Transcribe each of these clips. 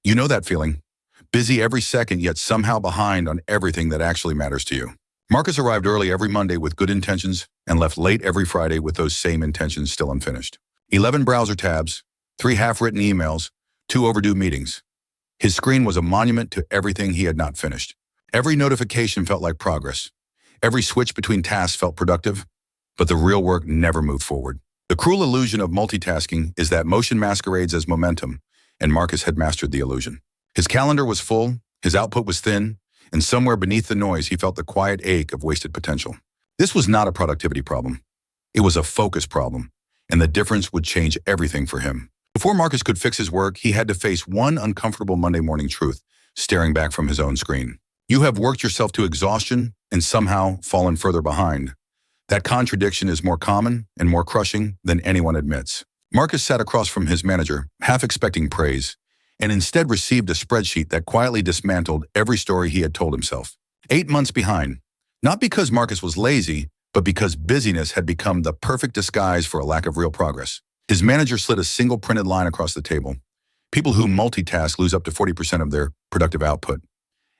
You know that feeling. Busy every second, yet somehow behind on everything that actually matters to you. Marcus arrived early every Monday with good intentions and left late every Friday with those same intentions still unfinished. 11 browser tabs, 3 half-written emails, 2 overdue meetings. His screen was a monument to everything he had not finished. Every notification felt like progress. Every switch between tasks felt productive, but the real work never moved forward. The cruel illusion of multitasking is that motion masquerades as momentum, and Marcus had mastered the illusion. His calendar was full, his output was thin, and somewhere beneath the noise he felt the quiet ache of wasted potential. This was not a productivity problem. It was a focus problem, and the difference would change everything for him. Before Marcus could fix his work, he had to face one uncomfortable Monday morning truth, staring back from his own screen. You have worked yourself to exhaustion and somehow fallen further behind. That contradiction is more common and more crushing than anyone admits. Marcus sat across from his manager, half expecting praise, and instead received a spreadsheet that quietly dismantled every story he had told himself. 8 months behind, not because Marcus was lazy, but because busyness had become the perfect disguise for a lack of real progress. His manager slid a single printed line across the table. People who multitask lose up to 40% of their productive output,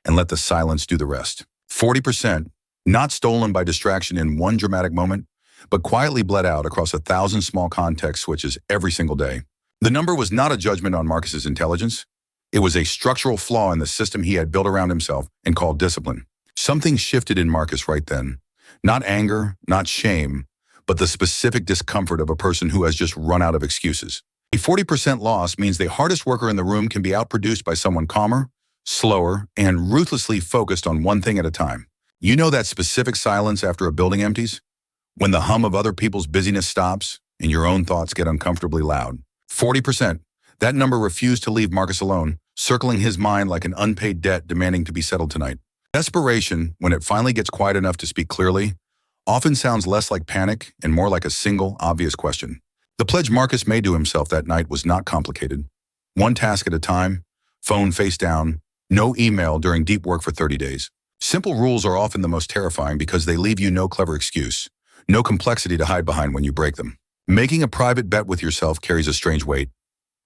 and let the silence do the rest. 40%, not stolen by distraction in one dramatic moment, but quietly bled out across 1,000 small context switches every single day. The number was not a judgment on Marcus's intelligence. It was a structural flaw in the system he had built around himself and called discipline. Something shifted in Marcus right then. Not anger, not shame, but the specific discomfort of a person who has just run out of excuses. A 40% loss means the hardest worker in the room can be outproduced by someone calmer, slower, and ruthlessly focused on one thing at a time. You know that specific silence after a building empties? When the hum of other people's busyness stops and your own thoughts get uncomfortably loud. 40%. That number refused to leave Marcus alone, circling his mind like an unpaid debt demanding to be settled tonight. Desperation, when it finally gets quiet enough to speak clearly, often sounds less like panic and more like a single, obvious question. The pledge Marcus made to himself that night was not complicated. One task at a time, phone face down, no email during deep work for 30 days. Simple rules are often the most terrifying because they leave you no clever excuse, no complexity to hide behind when you break them. Making a private bet with yourself carries a strange weight.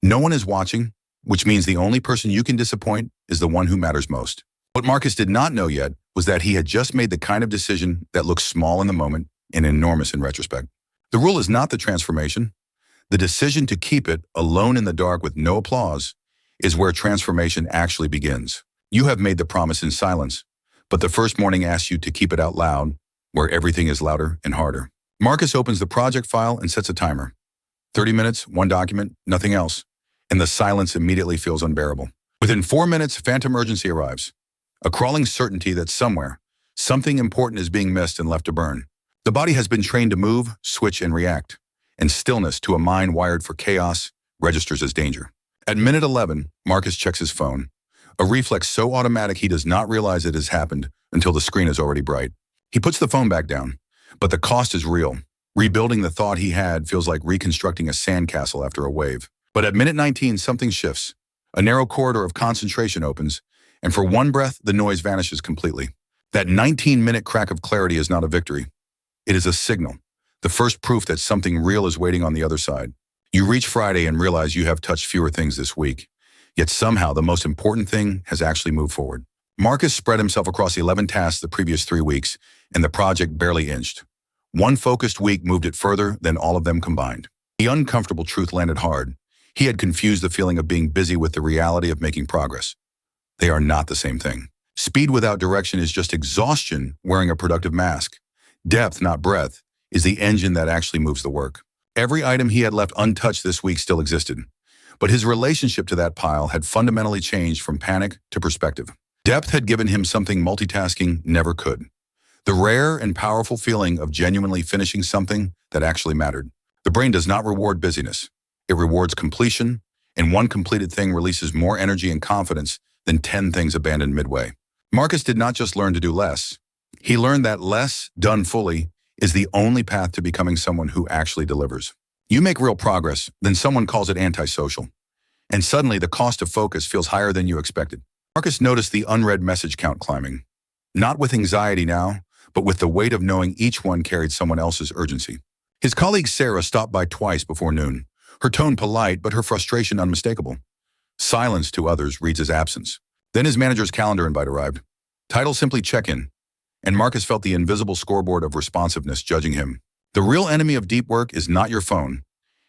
No one is watching, which means the only person you can disappoint is the one who matters most. What Marcus did not know yet was that he had just made the kind of decision that looks small in the moment and enormous in retrospect. The rule is not the transformation. The decision to keep it alone in the dark with no applause is where transformation actually begins. You have made the promise in silence, but the first morning asks you to keep it out loud, where everything is louder and harder. Marcus opens the project file and sets a timer. 30 minutes, one document, nothing else, and the silence immediately feels unbearable. Within 4 minutes, phantom urgency arrives. A crawling certainty that somewhere, something important is being missed and left to burn. The body has been trained to move, switch, and react, and stillness to a mind wired for chaos registers as danger. At minute 11, Marcus checks his phone, a reflex so automatic he does not realize it has happened until the screen is already bright. He puts the phone back down, but the cost is real. Rebuilding the thought he had feels like reconstructing a sandcastle after a wave. But at minute 19, something shifts. A narrow corridor of concentration opens, and for one breath, the noise vanishes completely. That 19-minute crack of clarity is not a victory. It is a signal, the first proof that something real is waiting on the other side. You reach Friday and realize you have touched fewer things this week, yet somehow the most important thing has actually moved forward. Marcus spread himself across 11 tasks the previous 3 weeks, and the project barely inched. One focused week moved it further than all of them combined. The uncomfortable truth landed hard. He had confused the feeling of being busy with the reality of making progress. They are not the same thing. Speed without direction is just exhaustion wearing a productive mask. Depth, not breadth, is the engine that actually moves the work. Every item he had left untouched this week still existed, but his relationship to that pile had fundamentally changed from panic to perspective. Depth had given him something multitasking never could. The rare and powerful feeling of genuinely finishing something that actually mattered. The brain does not reward busyness. It rewards completion, and one completed thing releases more energy and confidence than 10 things abandoned midway. Marcus did not just learn to do less. He learned that less, done fully, is the only path to becoming someone who actually delivers. You make real progress, then someone calls it antisocial. And suddenly the cost of focus feels higher than you expected. Marcus noticed the unread message count climbing. Not with anxiety now, but with the weight of knowing each one carried someone else's urgency. His colleague Sarah stopped by twice before noon, her tone polite but her frustration unmistakable. Silence to others reads as absence. Then his manager's calendar invite arrived. Title simply check-in. And Marcus felt the invisible scoreboard of responsiveness judging him. The real enemy of deep work is not your phone.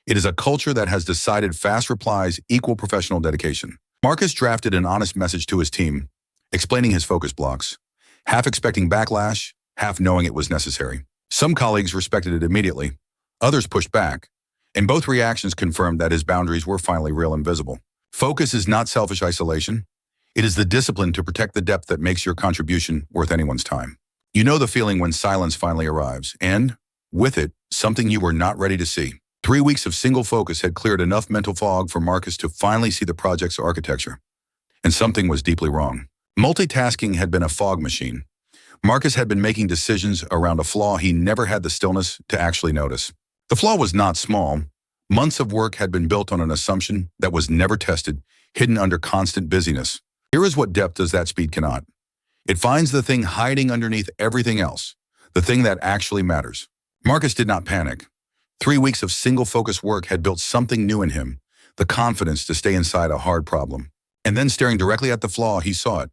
It is a culture that has decided fast replies equal professional dedication. Marcus drafted an honest message to his team, explaining his focus blocks, half expecting backlash, half knowing it was necessary. Some colleagues respected it immediately. Others pushed back, and both reactions confirmed that his boundaries were finally real and visible. Focus is not selfish isolation. It is the discipline to protect the depth that makes your contribution worth anyone's time. You know the feeling when silence finally arrives, and, with it, something you were not ready to see. 3 weeks of single focus had cleared enough mental fog for Marcus to finally see the project's architecture. And something was deeply wrong. Multitasking had been a fog machine. Marcus had been making decisions around a flaw he never had the stillness to actually notice. The flaw was not small. Months of work had been built on an assumption that was never tested, hidden under constant busyness. Here is what depth does that speed cannot. It finds the thing hiding underneath everything else, the thing that actually matters. Marcus did not panic. 3 weeks of single-focus work had built something new in him, the confidence to stay inside a hard problem. And then staring directly at the flaw, he saw it.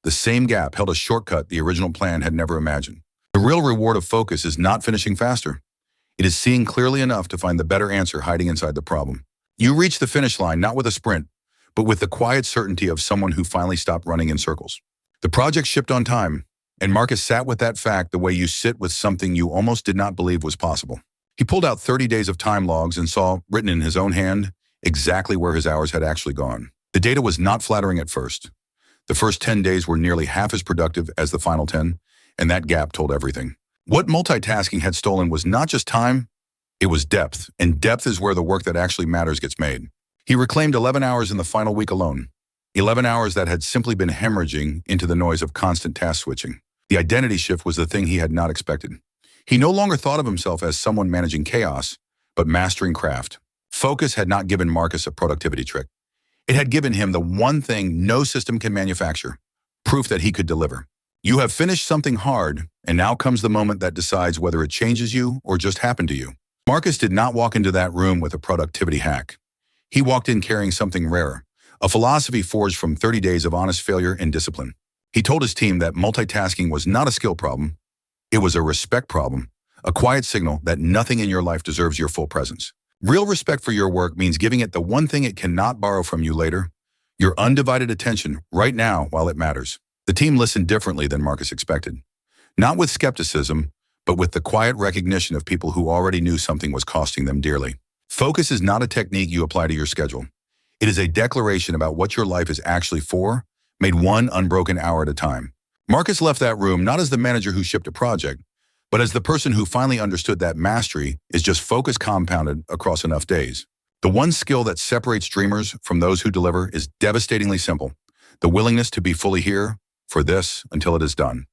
The same gap held a shortcut the original plan had never imagined. The real reward of focus is not finishing faster. It is seeing clearly enough to find the better answer hiding inside the problem. You reach the finish line not with a sprint, but with the quiet certainty of someone who finally stopped running in circles. The project shipped on time, and Marcus sat with that fact the way you sit with something you almost did not believe was possible. He pulled out 30 days of time logs and saw, written in his own hand, exactly where his hours had actually gone. The data was not flattering at first. The first 10 days were nearly half as productive as the final 10, and that gap told everything. What multitasking had stolen was not just time, it was depth, and depth is where the work that actually matters gets made. He reclaimed 11 hours in the final week alone, 11 hours that had simply been hemorrhaging into the noise of constant task switching. The identity shift was the thing he had not expected. He no longer thought of himself as someone managing chaos, but mastering craft. Focus had not given Marcus a productivity trick. It had given him the one thing no system can manufacture, proof that he could deliver. You have finished something hard, and now comes the moment that decides whether it changes you or just happened to you. Marcus did not walk into that room with a productivity hack. He walked in carrying something rare, a philosophy forged from 30 days of honest failure and discipline. He told his team that multitasking was not a skill problem. It was a respect problem, a quiet signal that nothing in your life deserves your full presence. Real respect for your work means giving it the one thing it cannot borrow from you later, your undivided attention right now while it matters. The team listened differently than Marcus expected. Not with skepticism, but with the quiet recognition of people who already knew something was costing them dearly. Focus is not a technique you apply to your schedule. It is a declaration about what your life is actually for, made one unbroken hour at a time. Marcus left that room not as the manager who shipped a project, but as the person who finally understood that mastery is just focus compounded across enough days. The one skill that separates dreamers from those who deliver is devastatingly simple: the willingness to be fully here for this until it is done.